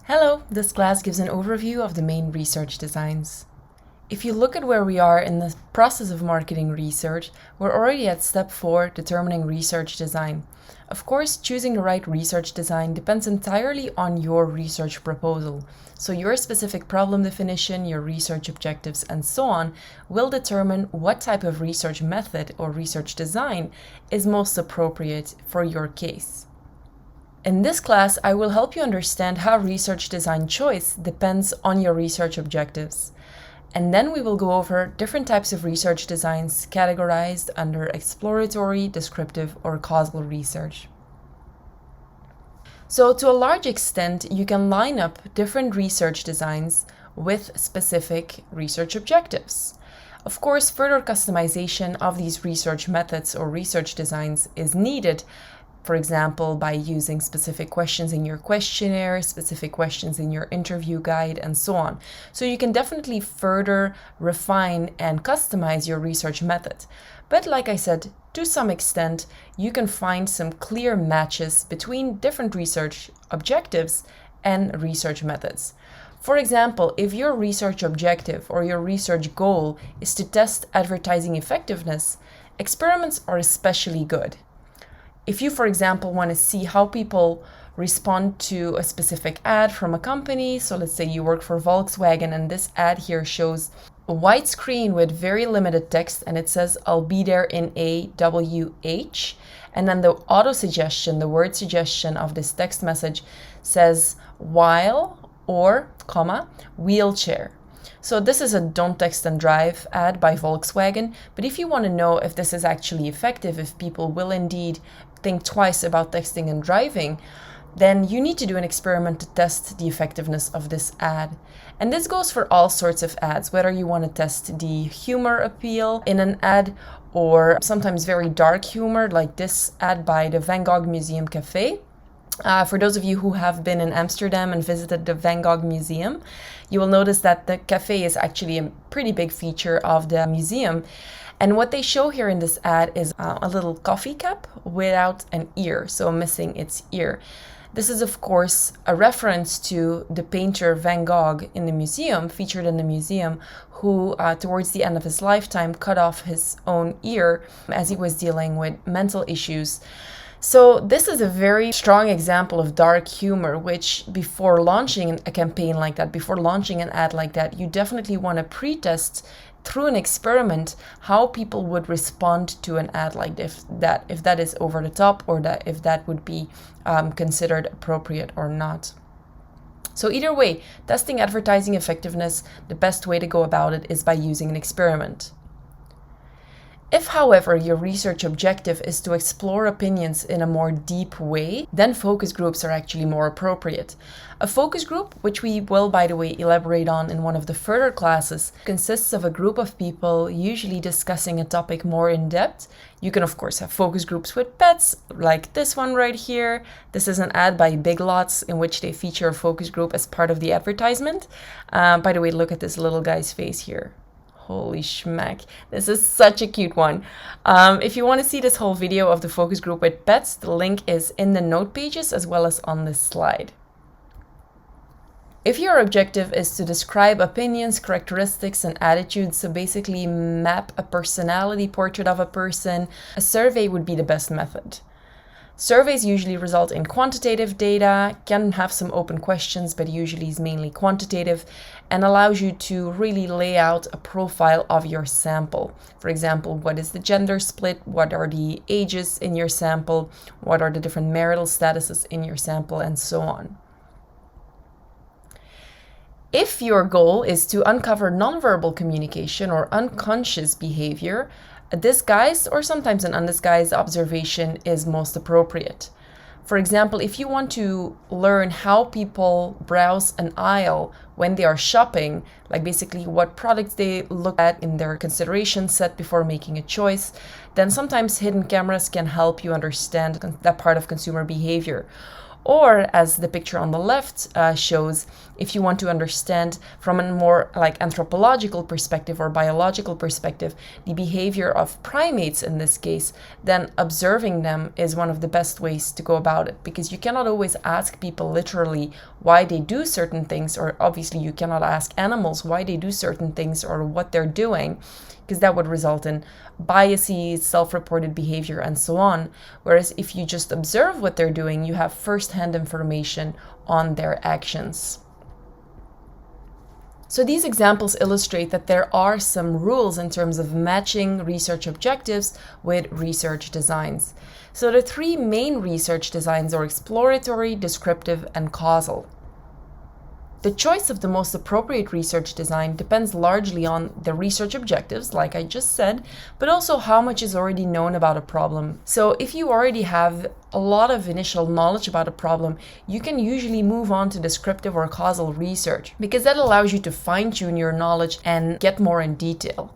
Hello, this class gives an overview of the main research designs. If you look at where we are in the process of marketing research, we're already at step 4, determining research design. Of course, choosing the right research design depends entirely on your research proposal. So your specific problem definition, your research objectives, and so on will determine what type of research method or research design is most appropriate for your case. In this class, I will help you understand how research design choice depends on your research objectives. And then we will go over different types of research designs categorized under exploratory, descriptive, or causal research. So to a large extent, you can line up different research designs with specific research objectives. Of course, further customization of these research methods or research designs is needed. For example, by using specific questions in your questionnaire, specific questions in your interview guide, and so on. So you can definitely further refine and customize your research method. But like I said, to some extent, you can find some clear matches between different research objectives and research methods. For example, if your research objective or your research goal is to test advertising effectiveness, experiments are especially good. If you, for example, want to see how people respond to a specific ad from a company, so let's say you work for Volkswagen and this ad here shows a white screen with very limited text and it says, "I'll be there in a WH." And then the auto suggestion, the word suggestion of this text message says, "while" or, comma, "wheelchair." So this is a don't text and drive ad by Volkswagen, but if you want to know if this is actually effective, if people will indeed think twice about texting and driving, then you need to do an experiment to test the effectiveness of this ad. And this goes for all sorts of ads, whether you want to test the humor appeal in an ad or sometimes very dark humor, like this ad by the Van Gogh Museum Cafe. For those of you who have been in Amsterdam and visited the Van Gogh Museum, you will notice that the cafe is actually a pretty big feature of the museum. And what they show here in this ad is a little coffee cup without an ear, so missing its ear. This is, of course, a reference to the painter Van Gogh in the museum, featured in the museum, who, towards the end of his lifetime, cut off his own ear as he was dealing with mental issues. So this is a very strong example of dark humor, which before launching a campaign like that, before launching an ad like that, you definitely want to pre-test through an experiment how people would respond to an ad like this, if that is over the top or that if that would be considered appropriate or not. So either way, testing advertising effectiveness, the best way to go about it is by using an experiment. If, however, your research objective is to explore opinions in a more deep way, then focus groups are actually more appropriate. A focus group, which we will, by the way, elaborate on in one of the further classes, consists of a group of people usually discussing a topic more in depth. You can, of course, have focus groups with pets, like this one right here. This is an ad by Big Lots in which they feature a focus group as part of the advertisement. By the way, look at this little guy's face here. Holy schmack. This is such a cute one. If you want to see this whole video of the focus group with pets, the link is in the note pages as well as on this slide. If your objective is to describe opinions, characteristics, and attitudes, so basically map a personality portrait of a person, a survey would be the best method. Surveys usually result in quantitative data, can have some open questions, but usually is mainly quantitative, and allows you to really lay out a profile of your sample. For example, what is the gender split? What are the ages in your sample? What are the different marital statuses in your sample? And so on. If your goal is to uncover nonverbal communication or unconscious behavior, a disguised or sometimes an undisguised observation is most appropriate. For example, if you want to learn how people browse an aisle when they are shopping, like basically what products they look at in their consideration set before making a choice, then sometimes hidden cameras can help you understand that part of consumer behavior. Or, as the picture on the left shows, If you want to understand from a more like anthropological perspective or biological perspective the behavior of primates in this case, then observing them is one of the best ways to go about it, because you cannot always ask people literally why they do certain things, or obviously you cannot ask animals why they do certain things or what they're doing, because that would result in biases, self-reported behavior, and so on. Whereas if you just observe what they're doing, you have first-hand information on their actions. So these examples illustrate that there are some rules in terms of matching research objectives with research designs. So the three main research designs are exploratory, descriptive, and causal. The choice of the most appropriate research design depends largely on the research objectives, like I just said, but also how much is already known about a problem. So if you already have a lot of initial knowledge about a problem, you can usually move on to descriptive or causal research, because that allows you to fine-tune your knowledge and get more in detail.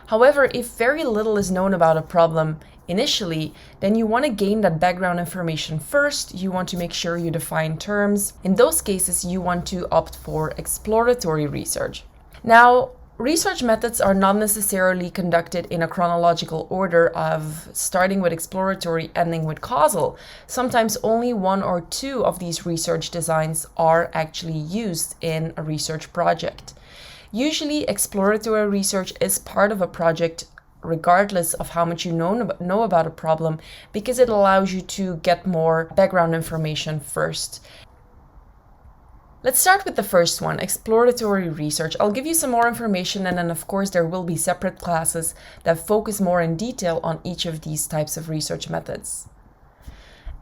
However, if very little is known about a problem initially, then you want to gain that background information first. You want to make sure you define terms. In those cases, you want to opt for exploratory research. Now, research methods are not necessarily conducted in a chronological order of starting with exploratory, ending with causal. Sometimes only one or two of these research designs are actually used in a research project. Usually, exploratory research is part of a project regardless of how much you know about a problem, because it allows you to get more background information first. Let's start with the first one, exploratory research. I'll give you some more information, and then of course there will be separate classes that focus more in detail on each of these types of research methods.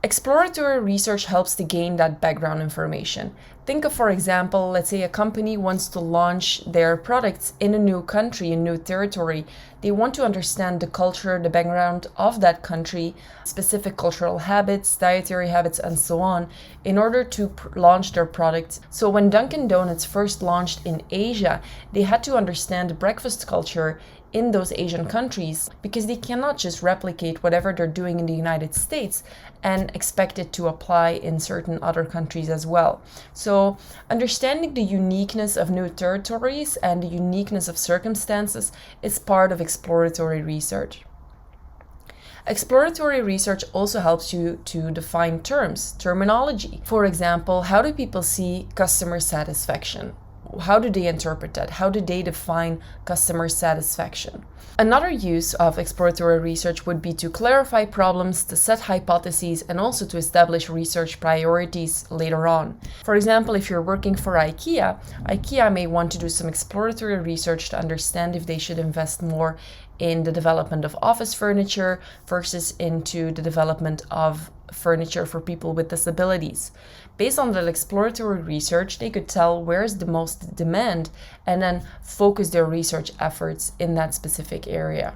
Exploratory research helps to gain that background information. Think of, for example, let's say a company wants to launch their products in a new country, a new territory. They want to understand the culture, the background of that country, specific cultural habits, dietary habits, and so on, in order to launch their products. So when Dunkin' Donuts first launched in Asia, they had to understand the breakfast culture in those Asian countries, because they cannot just replicate whatever they're doing in the United States and expect it to apply in certain other countries as well. So understanding the uniqueness of new territories and the uniqueness of circumstances is part of exploratory research. Exploratory research also helps you to define terms, terminology. For example, how do people see customer satisfaction? How do they interpret that? How do they define customer satisfaction? Another use of exploratory research would be to clarify problems, to set hypotheses, and also to establish research priorities later on. For example, if you're working for IKEA may want to do some exploratory research to understand if they should invest more in the development of office furniture versus into the development of furniture for people with disabilities. Based on that exploratory research, they could tell where's the most demand and then focus their research efforts in that specific area.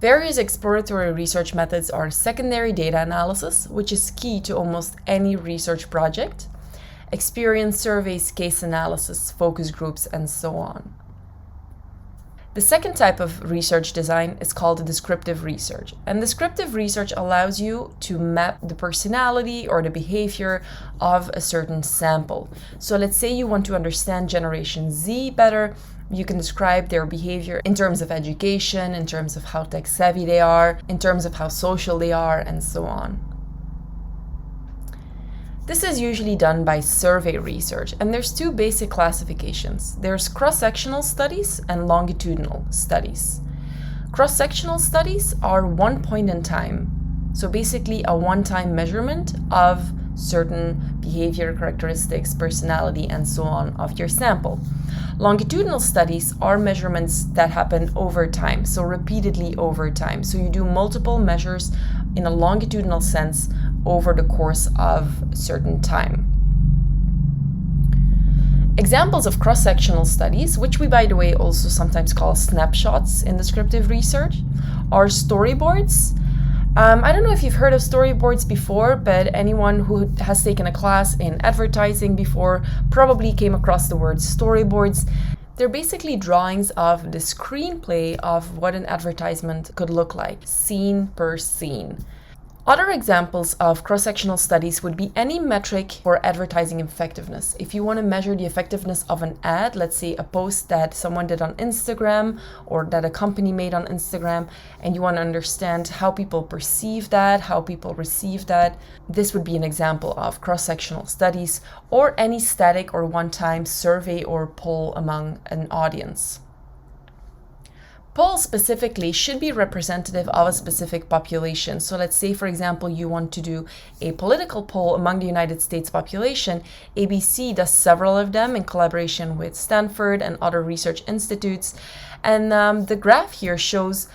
Various exploratory research methods are secondary data analysis, which is key to almost any research project, experience surveys, case analysis, focus groups, and so on. The second type of research design is called descriptive research. And descriptive research allows you to map the personality or the behavior of a certain sample. So let's say you want to understand Generation Z better. You can describe their behavior in terms of education, in terms of how tech savvy they are, in terms of how social they are, and so on. This is usually done by survey research, and there's two basic classifications. There's cross-sectional studies and longitudinal studies. Cross-sectional studies are one point in time, so basically a one-time measurement of certain behavior characteristics, personality, and so on of your sample. Longitudinal studies are measurements that happen over time, so repeatedly over time. So you do multiple measures in a longitudinal sense over the course of a certain time. Examples of cross-sectional studies, which we, by the way, also sometimes call snapshots in descriptive research, are storyboards. I don't know if you've heard of storyboards before, but anyone who has taken a class in advertising before probably came across the word storyboards. They're basically drawings of the screenplay of what an advertisement could look like, scene per scene. Other examples of cross-sectional studies would be any metric for advertising effectiveness. If you want to measure the effectiveness of an ad, let's say a post that someone did on Instagram or that a company made on Instagram, and you want to understand how people perceive that, how people receive that, this would be an example of cross-sectional studies, or any static or one-time survey or poll among an audience. Polls specifically should be representative of a specific population. So let's say, for example, you want to do a political poll among the United States population. ABC does several of them in collaboration with Stanford and other research institutes. And the graph here shows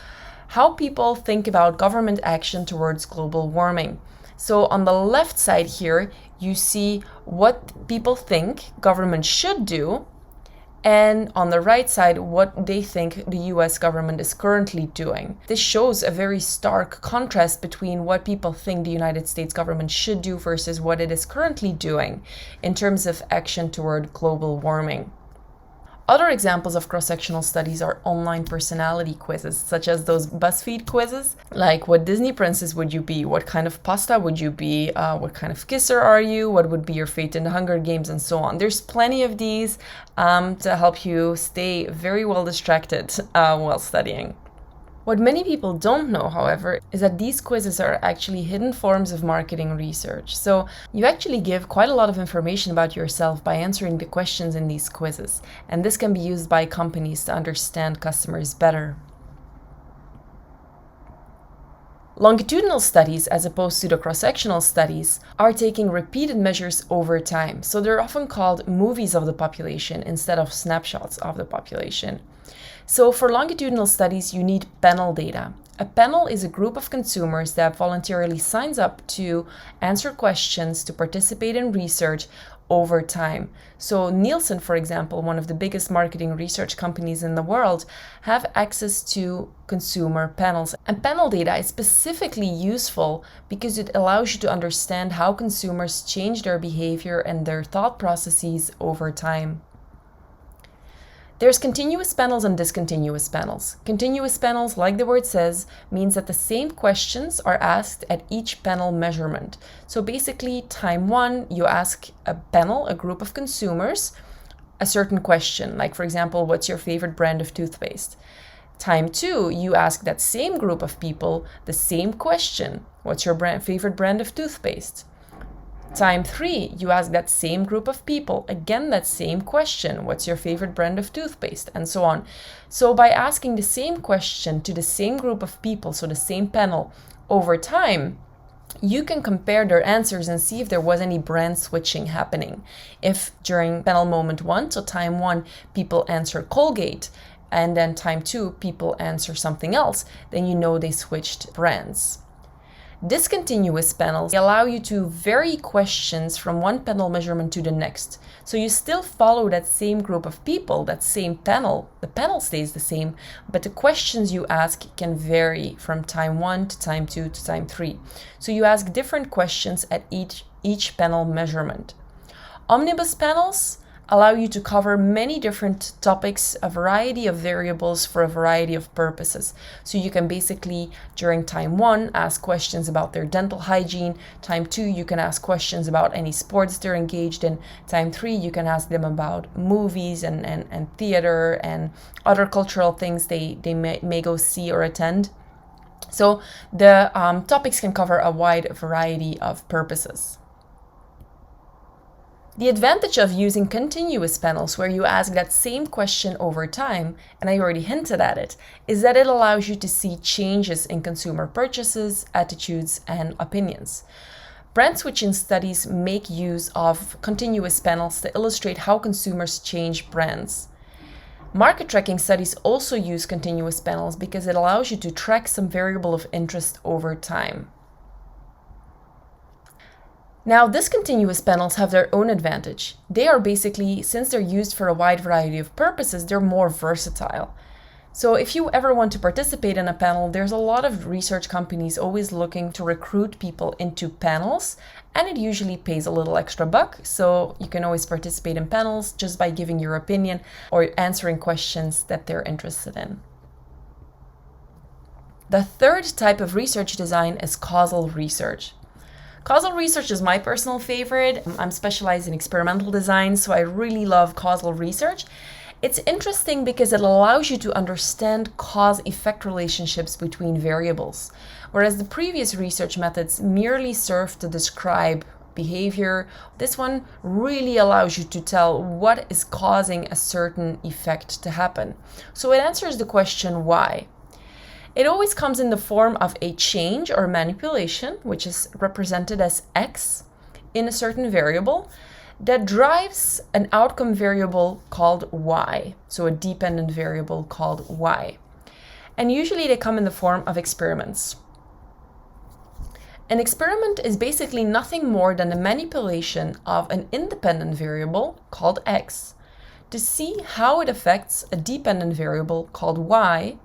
how people think about government action towards global warming. So on the left side here, you see what people think government should do, and on the right side, what they think the US government is currently doing. This shows a very stark contrast between what people think the United States government should do versus what it is currently doing in terms of action toward global warming. Other examples of cross-sectional studies are online personality quizzes, such as those BuzzFeed quizzes, like what Disney princess would you be, what kind of pasta would you be, what kind of kisser are you, what would be your fate in the Hunger Games, and so on. There's plenty of these to help you stay very well distracted while studying. What many people don't know, however, is that these quizzes are actually hidden forms of marketing research. So you actually give quite a lot of information about yourself by answering the questions in these quizzes, and this can be used by companies to understand customers better. Longitudinal studies, as opposed to the cross-sectional studies, are taking repeated measures over time. So they're often called movies of the population instead of snapshots of the population. So for longitudinal studies, you need panel data. A panel is a group of consumers that voluntarily signs up to answer questions, to participate in research over time. So Nielsen, for example, one of the biggest marketing research companies in the world, have access to consumer panels. And panel data is specifically useful because it allows you to understand how consumers change their behavior and their thought processes over time. There's continuous panels and discontinuous panels. Continuous panels, like the word says, means that the same questions are asked at each panel measurement. So basically, time one, you ask a panel, a group of consumers, a certain question, like for example, what's your favorite brand of toothpaste? Time two, you ask that same group of people the same question, what's your favorite brand of toothpaste? Time three, you ask that same group of people, again, that same question, what's your favorite brand of toothpaste, and so on. So by asking the same question to the same group of people, so the same panel, over time, you can compare their answers and see if there was any brand switching happening. If during panel moment one, so time one, people answer Colgate, and then time two, people answer something else, then you know they switched brands. Discontinuous panels allow you to vary questions from one panel measurement to the next. So you still follow that same group of people, that same panel. The panel stays the same, but the questions you ask can vary from time one to time two to time three. So you ask different questions at each panel measurement. Omnibus panels allow you to cover many different topics, a variety of variables for a variety of purposes. So you can basically, during time one, ask questions about their dental hygiene. Time two, you can ask questions about any sports they're engaged in. Time three, you can ask them about movies and theater and other cultural things they may go see or attend. So the topics can cover a wide variety of purposes. The advantage of using continuous panels, where you ask that same question over time, and I already hinted at it, is that it allows you to see changes in consumer purchases, attitudes, and opinions. Brand switching studies make use of continuous panels to illustrate how consumers change brands. Market tracking studies also use continuous panels because it allows you to track some variable of interest over time. Now, discontinuous panels have their own advantage. They are basically, since they're used for a wide variety of purposes, they're more versatile. So if you ever want to participate in a panel, there's a lot of research companies always looking to recruit people into panels, and it usually pays a little extra buck. So you can always participate in panels just by giving your opinion or answering questions that they're interested in. The third type of research design is causal research. Causal research is my personal favorite. I'm specialized in experimental design, so I really love causal research. It's interesting because it allows you to understand cause-effect relationships between variables, whereas the previous research methods merely serve to describe behavior. This one really allows you to tell what is causing a certain effect to happen. So it answers the question why. It always comes in the form of a change or manipulation, which is represented as X in a certain variable, that drives an outcome variable called Y, so a dependent variable called Y. And usually they come in the form of experiments. An experiment is basically nothing more than a manipulation of an independent variable called X to see how it affects a dependent variable called Y,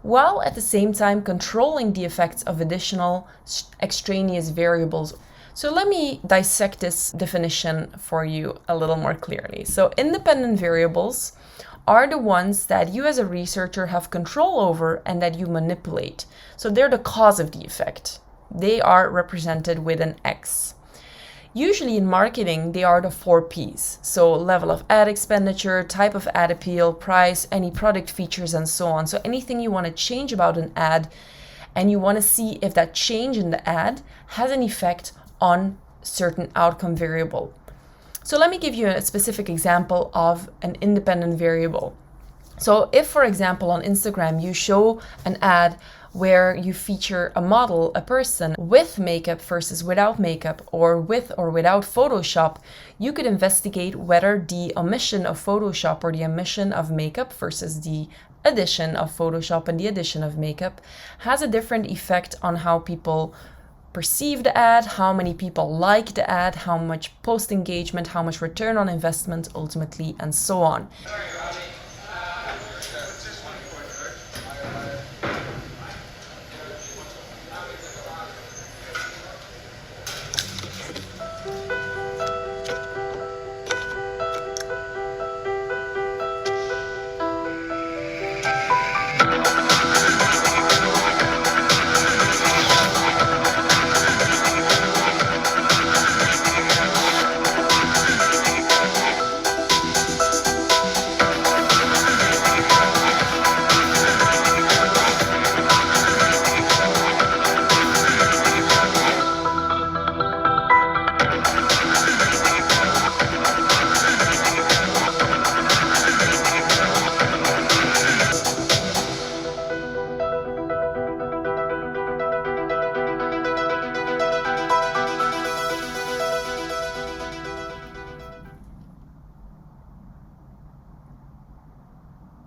while at the same time controlling the effects of additional extraneous variables. So let me dissect this definition for you a little more clearly. So independent variables are the ones that you as a researcher have control over and that you manipulate. So they're the cause of the effect. They are represented with an X. Usually in marketing, they are the 4 Ps. So level of ad expenditure, type of ad appeal, price, any product features, and so on. So anything you want to change about an ad, and you want to see if that change in the ad has an effect on certain outcome variable. So let me give you a specific example of an independent variable. So if, for example, on Instagram, you show an ad where you feature a model, a person with makeup versus without makeup, or with or without Photoshop, you could investigate whether the omission of Photoshop or the omission of makeup versus the addition of Photoshop and the addition of makeup has a different effect on how people perceive the ad, how many people like the ad, how much post engagement, how much return on investment ultimately, and so on.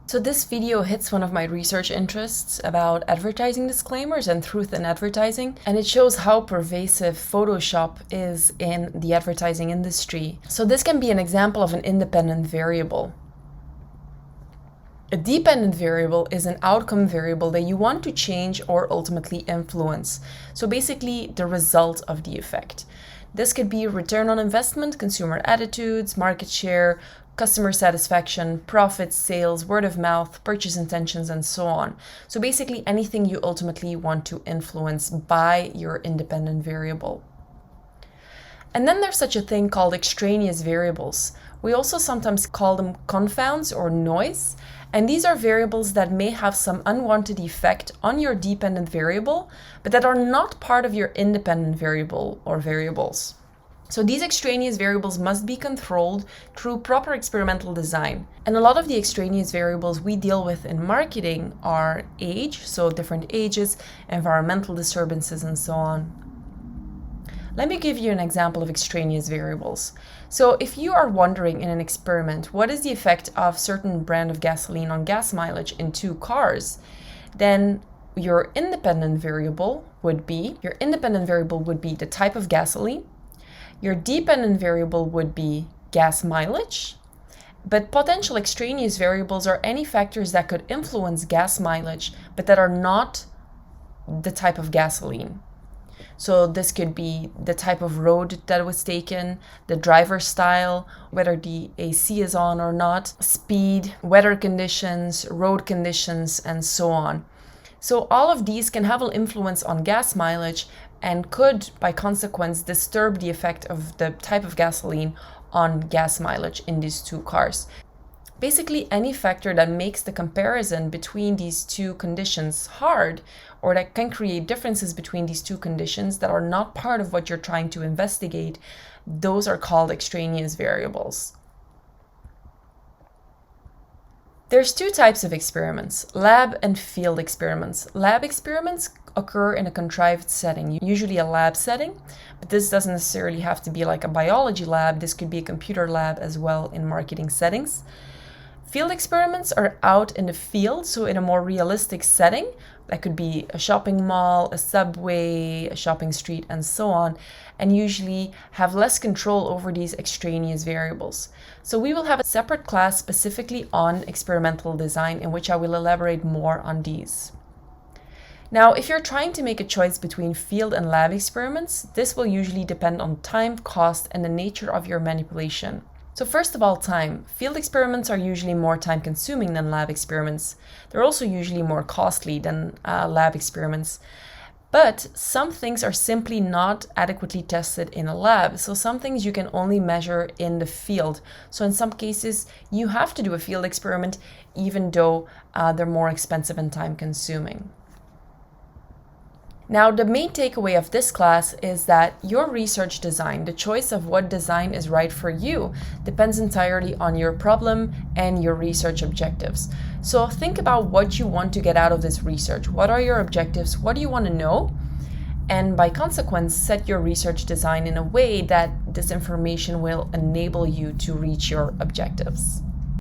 So this video hits one of my research interests about advertising disclaimers and truth in advertising, and it shows how pervasive Photoshop is in the advertising industry. So this can be an example of an independent variable. A dependent variable is an outcome variable that you want to change or ultimately influence. So basically the result of the effect. This could be return on investment, consumer attitudes, market share, customer satisfaction, profits, sales, word of mouth, purchase intentions, and so on. So basically anything you ultimately want to influence by your independent variable. And then there's such a thing called extraneous variables. We also sometimes call them confounds or noise. And these are variables that may have some unwanted effect on your dependent variable, but that are not part of your independent variable or variables. So these extraneous variables must be controlled through proper experimental design. And a lot of the extraneous variables we deal with in marketing are age, so different ages, environmental disturbances, and so on. Let me give you an example of extraneous variables. So if you are wondering in an experiment, what is the effect of certain brand of gasoline on gas mileage in 2 cars, then your independent variable would be the type of gasoline. Your dependent variable would be gas mileage, but potential extraneous variables are any factors that could influence gas mileage, but that are not the type of gasoline. So this could be the type of road that was taken, the driver style, whether the AC is on or not, speed, weather conditions, road conditions, and so on. So all of these can have an influence on gas mileage and could, by consequence, disturb the effect of the type of gasoline on gas mileage in these two cars. Basically, any factor that makes the comparison between these two conditions hard, or that can create differences between these two conditions that are not part of what you're trying to investigate, those are called extraneous variables. There's two types of experiments, lab and field experiments. Lab experiments occur in a contrived setting, usually a lab setting, but this doesn't necessarily have to be like a biology lab. This could be a computer lab as well in marketing settings. Field experiments are out in the field, so in a more realistic setting. That could be a shopping mall, a subway, a shopping street, and so on, and usually have less control over these extraneous variables. So we will have a separate class specifically on experimental design in which I will elaborate more on these. Now, if you're trying to make a choice between field and lab experiments, this will usually depend on time, cost, and the nature of your manipulation. So first of all, time. Field experiments are usually more time consuming than lab experiments. They're also usually more costly than lab experiments. But some things are simply not adequately tested in a lab. So some things you can only measure in the field. So in some cases, you have to do a field experiment even though they're more expensive and time consuming. Now, the main takeaway of this class is that your research design, the choice of what design is right for you, depends entirely on your problem and your research objectives. So think about what you want to get out of this research. What are your objectives? What do you want to know? And by consequence, set your research design in a way that this information will enable you to reach your objectives.